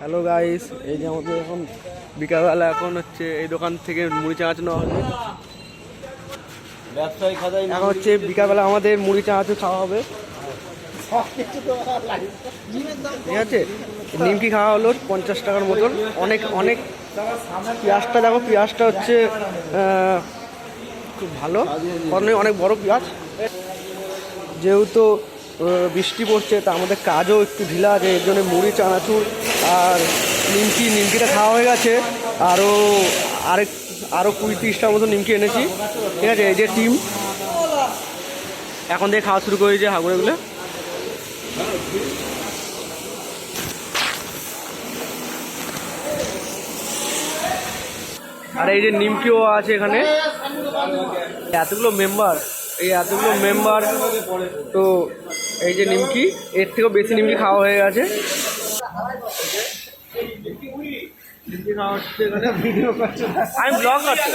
Hello guys, এই যে আমাদের এখন বিকালবেলা এখন হচ্ছে এই দোকান থেকে মুড়ি চানাচুর নেওয়া হবে। ব্যবসায়ী খাতায় এখন হচ্ছে বিকালবেলা আমাদের মুড়ি চানাচুর খাওয়া হবে, ঠিক আছে। নিমকি খাওয়া হলো 50 টাকার মতন, অনেক অনেক। পেঁয়াজটা দেখো, পেঁয়াজটা হচ্ছে খুব ভালো, অনেক অনেক বড় পেঁয়াজ। যেহেতু বৃষ্টি পড়ছে তা আমাদের কাজও একটু ঢিলা আছে, এর জন্য মুড়ি চানাচুর আর নিমকিটা খাওয়া হয়ে গেছে। আরও 20-30টার মতো নিমকি এনেছি, ঠিক আছে। এই যে টিম এখন থেকে খাওয়া শুরু করেছে হাগুড়েগুলো। আর এই যে নিমকিও আছে এখানে, এতগুলো মেম্বার তো এই যে নিমকি, এর থেকেও বেশি নিমকি খাওয়া হয়ে গেছে। আমি ব্লগ করছি।